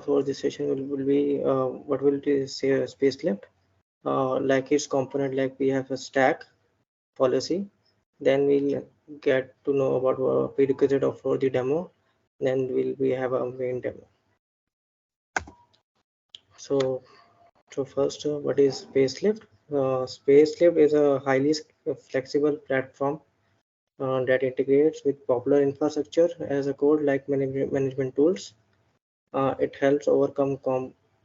for this session will be what will be say Spacelift, like its component, like we have a stack policy. Then we'll get to know about prerequisite of for the demo. Then we have a main demo. So first, what is Spacelift? Spacelift is a highly flexible platform that integrates with popular infrastructure as a code like management tools. It helps overcome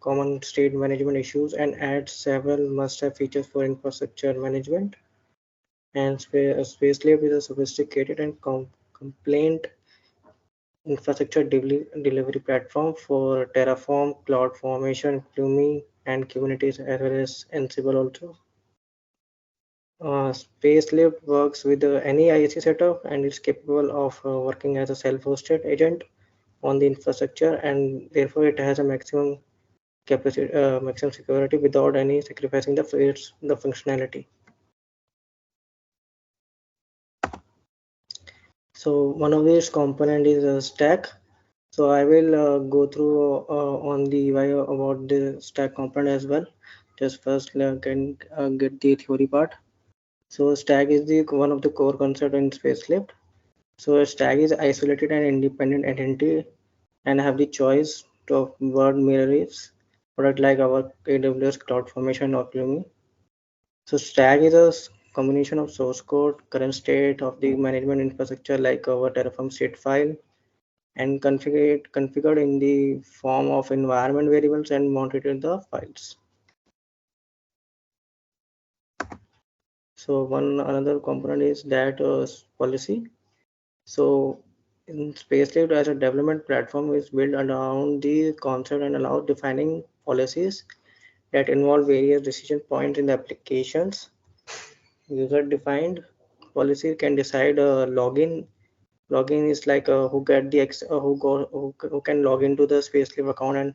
common state management issues and adds several must-have features for infrastructure management. And Spacelift is a sophisticated and complaint infrastructure delivery platform for Terraform, CloudFormation, Plumi, and Kubernetes, as well as Ansible also. Spacelift works with any IaC setup and is capable of working as a self-hosted agent on the infrastructure, and therefore it has a maximum capacity, maximum security without any sacrificing the functionality. So one of these component is a stack. So I will go through on the why about the stack component as well. Just first can get the theory part. So stack is the one of the core concept in Spacelift. So a stack is isolated and independent entity and have the choice of word mirrors product like our AWS CloudFormation or Plumi. So stack is a combination of source code, current state of the management infrastructure like our Terraform state file, and configured in the form of environment variables and mounted in the files. So another component is that policy. So in Spacelift as a development platform is built around the concept and allows defining policies that involve various decision points in the applications. User defined policy can decide login. Login is like who get the who can log into the Spacelift account and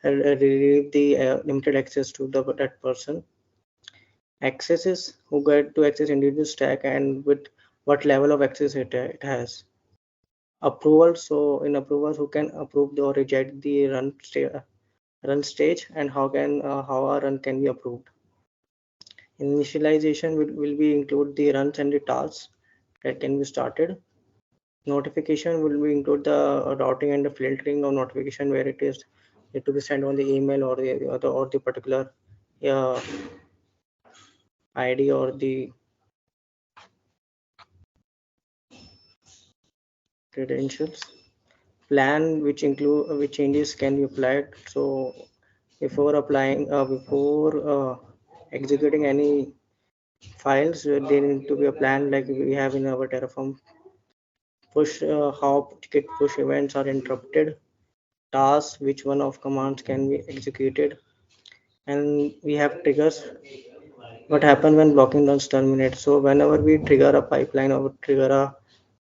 relieve the limited access to that person. Access is who get to access individual stack and with what level of access it has. Approval, so in approvals who can approve or reject the run stage and how a run can be approved. Initialization will be include the runs and the tasks that can be started. Notification will be include the routing and the filtering of notification where it is to be sent on the email or the particular ID or the credentials. Plan which changes can be applied. So before executing any files, they need to be a plan like we have in our Terraform. Push how ticket push events are interrupted, tasks, which one of commands can be executed, and we have triggers. What happens when blocking runs terminate? So whenever we trigger a pipeline or trigger a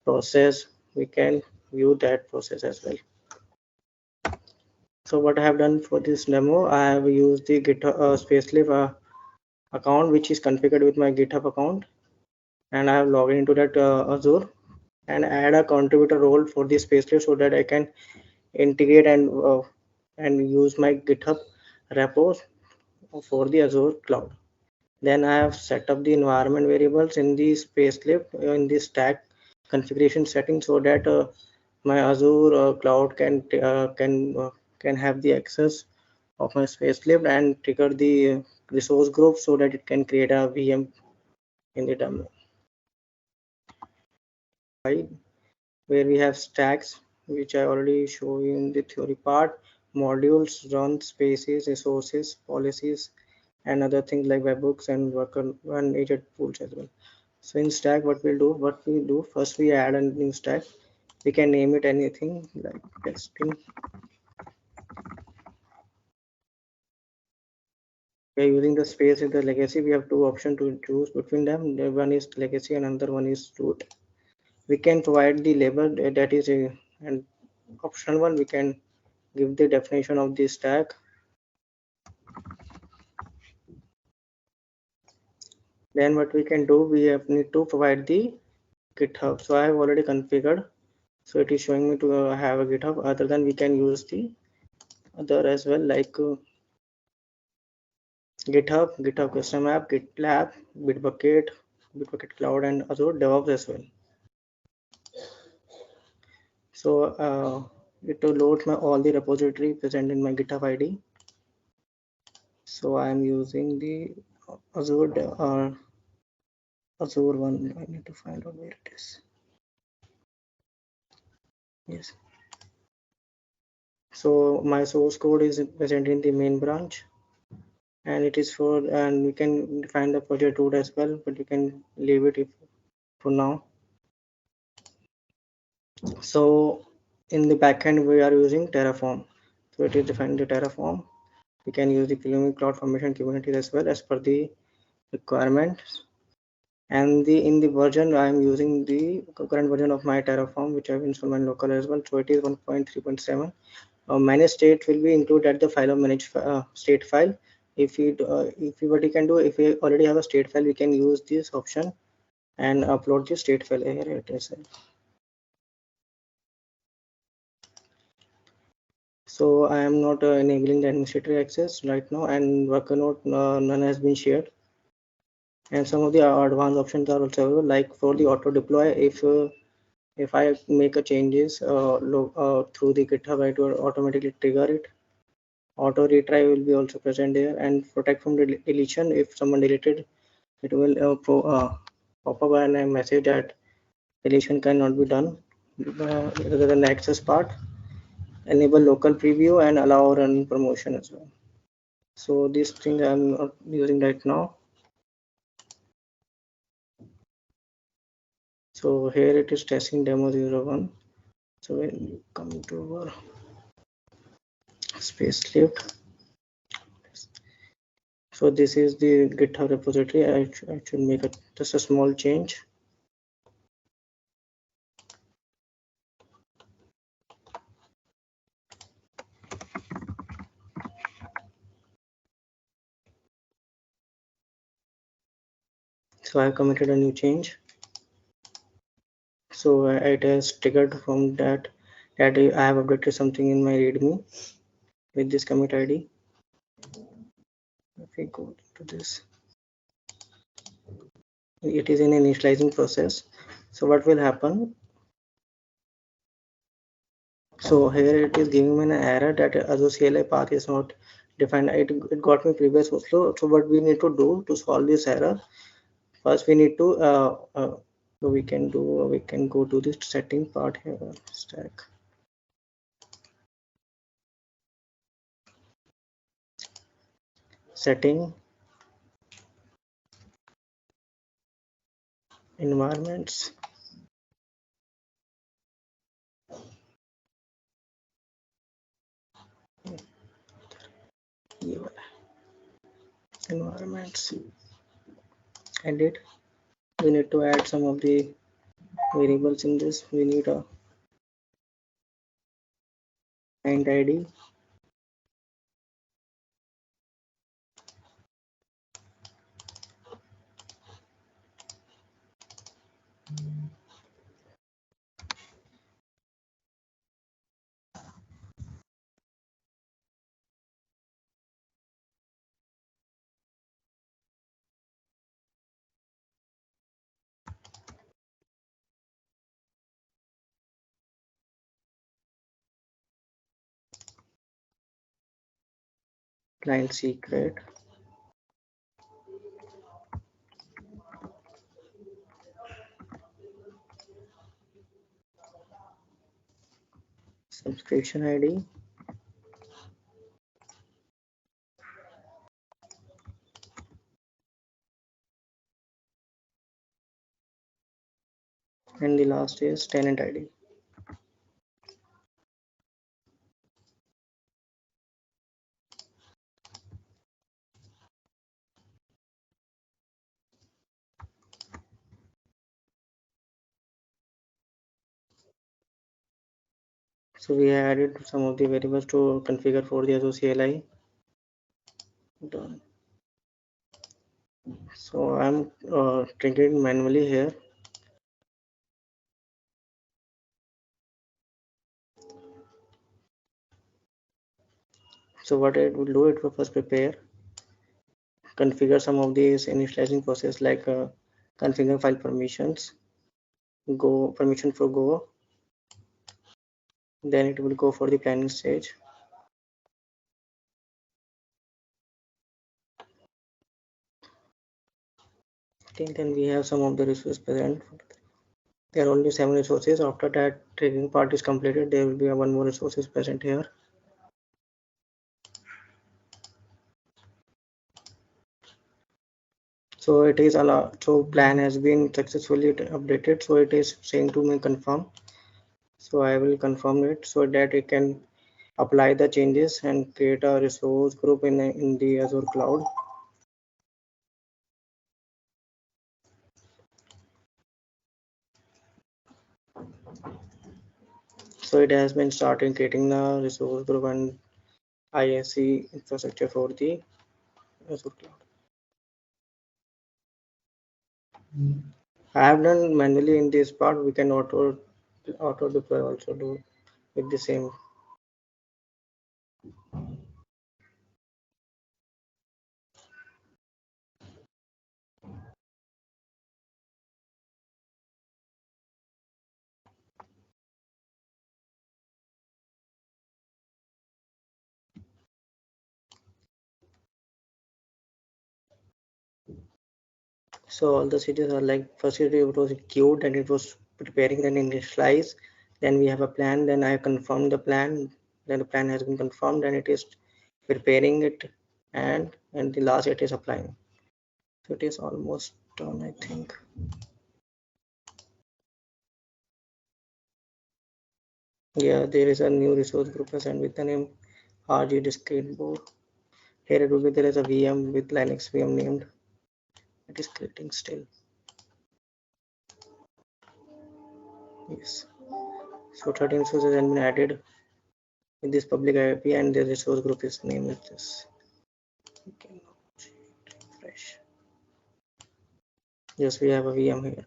process, we can view that process as well. So what I have done for this demo, I have used the GitHub Spacelift account, which is configured with my GitHub account, and I have logged into that Azure and add a contributor role for the Spacelift so that I can integrate and use my GitHub repos for the Azure cloud. Then I have set up the environment variables in the Spacelift in the stack configuration settings so that my Azure cloud can have the access of my Spacelift and trigger the resource group so that it can create a VM in the demo. Right, where we have stacks, which I already show you in the theory part, modules, runs, spaces, resources, policies, and other things like webhooks and worker and agent pools as well. So in stack, what we do first, we add a new stack. We can name it anything like testing. We are using the space in the legacy. We have two options to choose between them. One is legacy and another one is root. We can provide the label that is an optional one. We can give the definition of the stack. Then what we can do, we need to provide the GitHub. So I have already configured. So it is showing me to have a GitHub. Other than we can use the other as well, like GitHub Custom App, GitLab, Bitbucket Cloud, and Azure DevOps as well. So it loads all the repository present in my GitHub ID. So I am using the Azure one. I need to find out where it is. Yes. So my source code is present in the main branch, and it is and we can define the project root as well, but you can leave it for now. So in the backend we are using Terraform. So it is defined the Terraform. We can use the Pulumi CloudFormation Kubernetes as well as per the requirements. And in the version I am using the current version of my Terraform, which I have installed my local as well. So it is 1.3.7. Manage state will be included at the file of manage state file. If what you can do, if we already have a state file, we can use this option and upload the state file here. It is. So I am not enabling the administrator access right now, and worker node none has been shared. And some of the advanced options are also available, like for the auto deploy. If I make a changes through the GitHub, it will automatically trigger it. Auto retry will be also present there, and protect from deletion. If someone deleted, it will pop up and a message that deletion cannot be done. The access part, enable local preview and allow run promotion as well. So this thing I'm not using right now. So here it is testing demo 01. So when you come to our Spacelift, so this is the GitHub repository. I should make just a small change. So I have committed a new change. So it has triggered from that I have updated something in my README with this commit ID. If we go to this, it is in initializing process. So what will happen? So here it is giving me an error that Azure CLI path is not defined. It got me previous also. So what we need to do to solve this error? First, we need to so we can go to this setting part here. Stack setting environments. Environments. Edit. We need to add some of the variables in this. We need a client ID. Client secret. Subscription ID. And the last is tenant ID. So we added some of the variables to configure for the Azure CLI. Done. So I'm triggering manually here. So what it will do, it will first prepare, configure some of these initializing process like configure file permissions, go permission for go, then it will go for the planning stage. Okay, then we have some of the resources present. There are only 7 resources. After that triggering part is completed, there will be one more resources present here. So it is allowed. So plan has been successfully updated. So it is saying to me confirm. So I will confirm it so that it can apply the changes and create a resource group in the Azure cloud. So it has been starting creating the resource group and IaC infrastructure for the Azure cloud. I have done manually in this part. We can auto deploy also do with the same. So all the stages are like first it was queued and it was preparing, then initialize, then we have a plan, then I confirm the plan, then the plan has been confirmed and it is preparing it, and the last it is applying. So it is almost done, I think. Yeah, there is a new resource group present with the name RG discrete board. Here it will be there is a VM with Linux VM named. It is creating still. Yes. So 13 resources have been added with this public IP and the resource group is named with this. We can refresh. Yes, we have a VM here.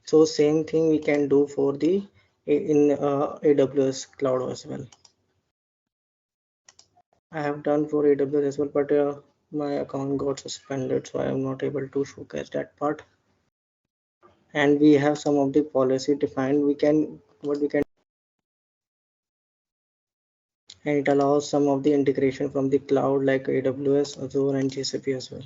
So same thing we can do for the in AWS cloud as well. I have done for AWS as well, but my account got suspended, so I am not able to showcase that part. And we have some of the policy defined. We can and it allows some of the integration from the cloud like AWS, Azure, and GCP as well.